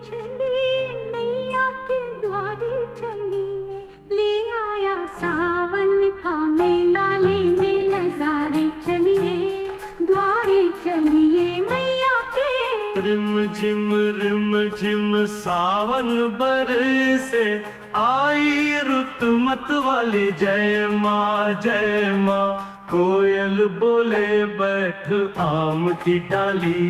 चलिए नैया के द्वारे चलिए, ले आया सावन का मेला लेने नजारे चलिए, द्वारे चलिए मैया के। रिम झिम सावन बरसे, आई रुत मत वाली जय माँ। कोयल बोले बैठ आम की डाली,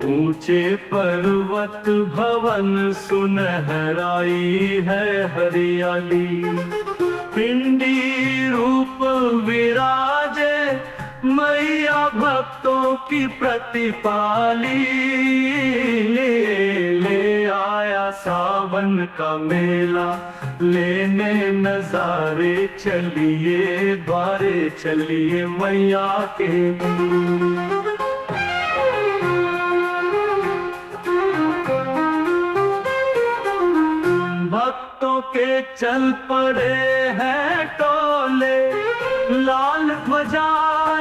ऊंचे पर्वत भवन सुनहराई है हरियाली। पिंडी रूप विराजे, मैया भक्तों की प्रतिपाली। ले आया सावन का मेला, लेने नजारे चलिए, द्वारे चलिए मैया के। भक्तों के चल पड़े हैं टोले, लाल ध्वजा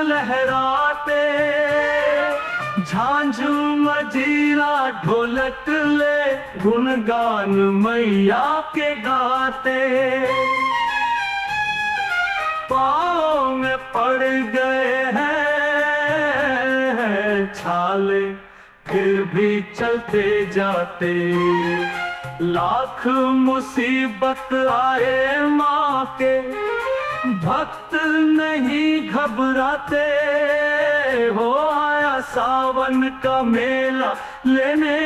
लहराते, झांझू मजीरा ढोलक ले, गुणगान मैया के गाते। पाँव में पड़ गए हैं छाले, फिर भी चलते जाते, लाख मुसीबत आए माँ के, भक्त नहीं घबराते। हो आया सावन का मेला, लेने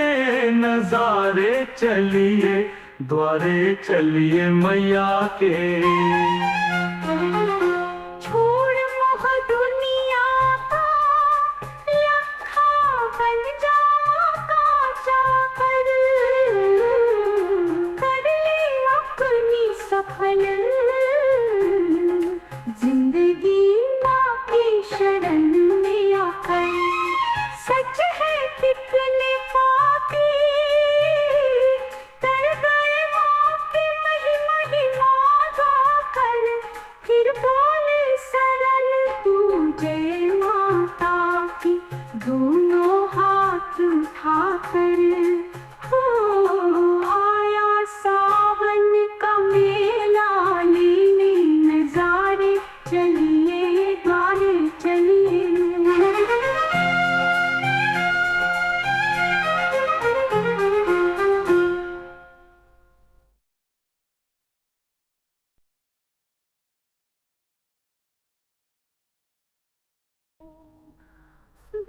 नजारे चलिए, द्वारे चलिए मैया के। छोड़ मोह दुनिया का, लखा बन जा काचा कर ले अपनी सफल, जिंदगी माँ की शरण में आकर। सच है कितने पापी कर गए माँ की महिमा गाकर, फिर बोले सरल तू जय माता की, दोनों हाथ उठाकर। हो आया सावन का मेला, लेने नजारे चलिए, द्वारे चलिए।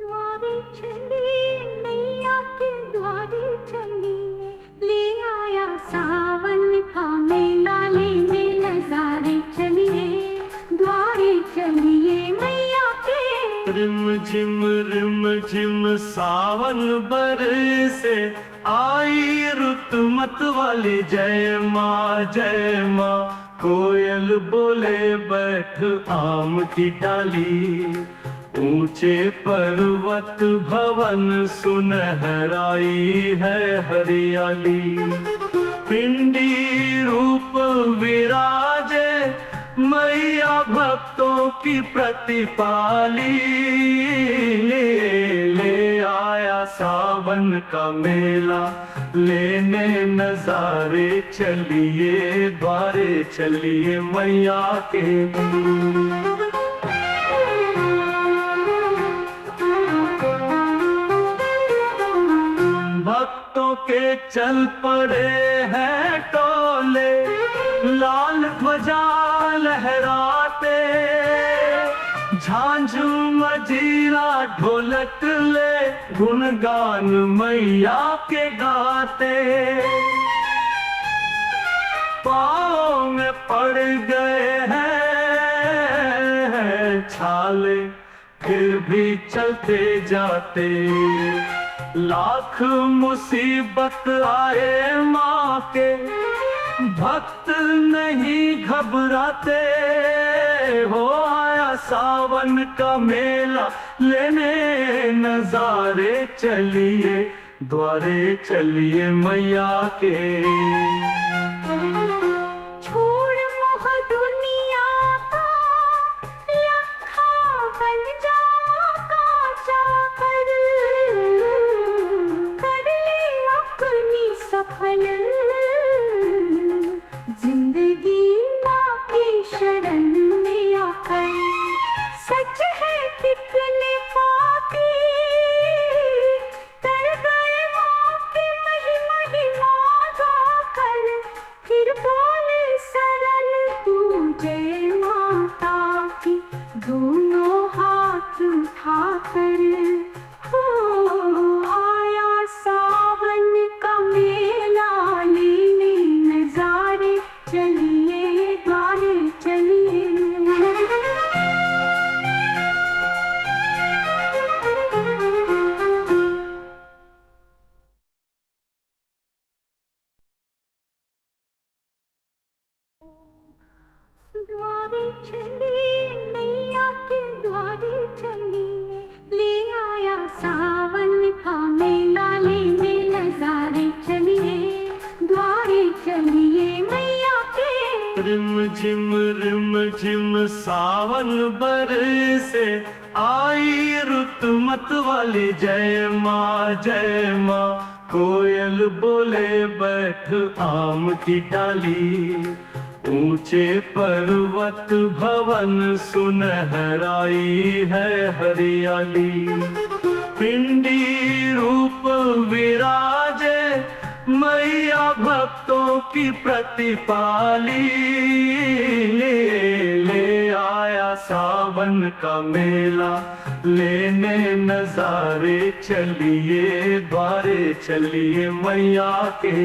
द्वारे चलिए नैया के द्वारे चलिए, ले आया सावन का मेला लेने नजारे चलिए, द्वारे चलिए मैया के। रिम झिम सावन बरसे, आई रुत मत वाली जय माँ। कोयल बोले बैठ आम की डाली, ऊंचे पर्वत भवन सुनहराई है हरियाली। पिंडी रूप विराजे, मैया भक्तों की प्रतिपाली। ले आया सावन का मेला, लेने नजारे चलिए, द्वारे चलिए मैया के। भक्तों के चल पड़े हैं टोले, लाल ध्वजा लहराते, झांझू मजीरा ढोलक ले, गुणगान मैया के गाते। पाँव में पड़ गए हैं छाले, फिर भी चलते जाते, लाख मुसीबत आए माँ के, भक्त नहीं घबराते। हो आया सावन का मेला, लेने नजारे चलिए, द्वारे चलिए मैया के। छोड़ मोह दुनिया का, लखा बन जा काचा कर ले अपनी द्वारे चलिए नैया के द्वारे चलिए ले आया सावन का मेला लेने नजारे चलिए द्वारे चलिए मैया के। रिम झिम सावन बरसे आई रुत मत वाली जय माँ कोयल बोले बैठ आम की डाली ऊंचे पर्वत भवन सुनहराई है हरियाली पिंडी रूप विराजे मैया भक्तों की प्रतिपाली ले आया सावन का मेला लेने नजारे चलिए द्वारे चलिए मैया के।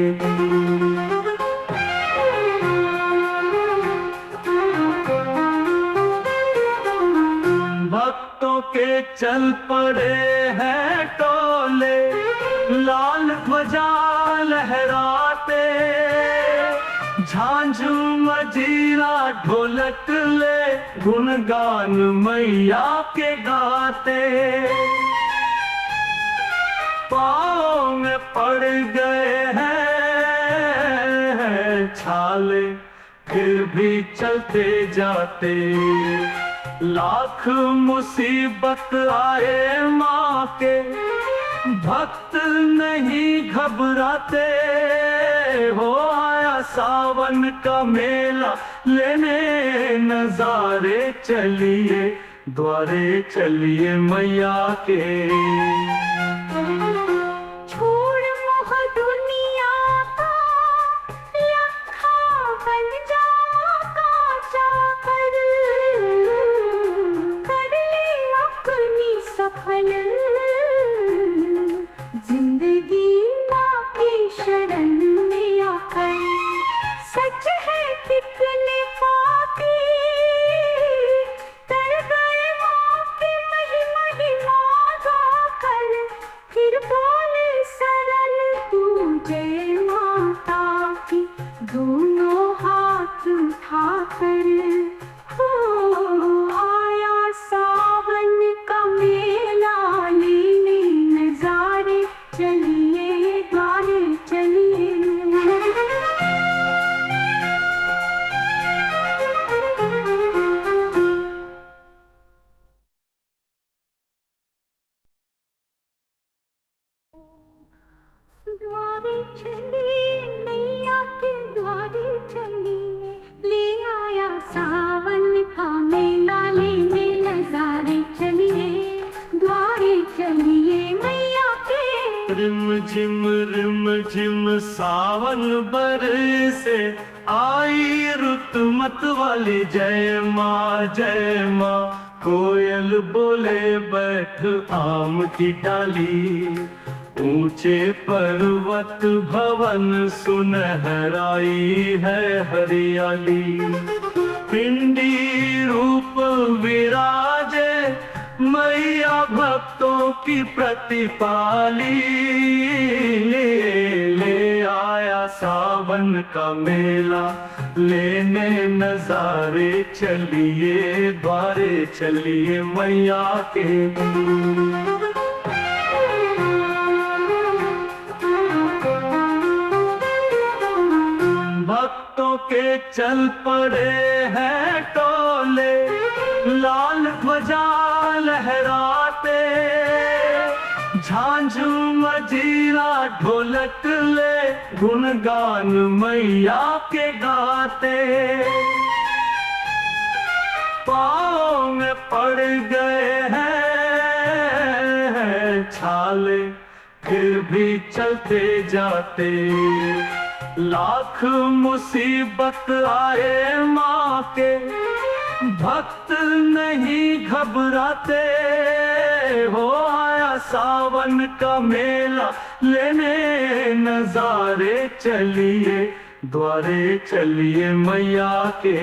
भक्तों के चल पड़े हैं टोले लाल ध्वजा लहराते झांझू मजीरा ढोलक ले गुणगान मैया के गाते पाँव में पड़ गए हैं छाले फिर भी चलते जाते लाख मुसीबत आए माँ के भक्त नहीं घबराते हो आया सावन का मेला लेने नजारे चलिए द्वारे चलिए मैया के। छोड़ मोह दुनिया का लखा बन जा काचा कर ले अपनी सफल जिंदगी माँ की शरण में आकर सच है कितने पापी तर गए माँ की महिमा गाकर फिर बोले सरल तू जय माता की दोनों हाथ उठाकर हो आया सावन का मेला लेने नजारे चलिए द्वारे चलिए। द्वारे चलिए नैया के द्वारे चलिए ले आया सावन का मेला लेने नजारे चलिए द्वारे चलिए मैया के। रिम झिम सावन बरसे आई रुत मत वाली जय माँ कोयल बोले बैठ आम की डाली ऊंचे पर्वत भवन सुनहराई है हरियाली पिंडी रूप विराजे मैया भक्तों की प्रतिपाली ले आया सावन का मेला लेने नजारे चलिए द्वारे चलिए मैया के। भक्तों के चल पड़े हैं टोले लाल ध्वजा लहराते झांझू मजीरा ढोलक ले गुणगान मैया के गाते पाँव में पड़ गए हैं छाले फिर भी चलते जाते लाख मुसीबत आए माँ के भक्त नहीं घबराते हो आया सावन का मेला लेने नजारे चलिए द्वारे चलिए मैया के।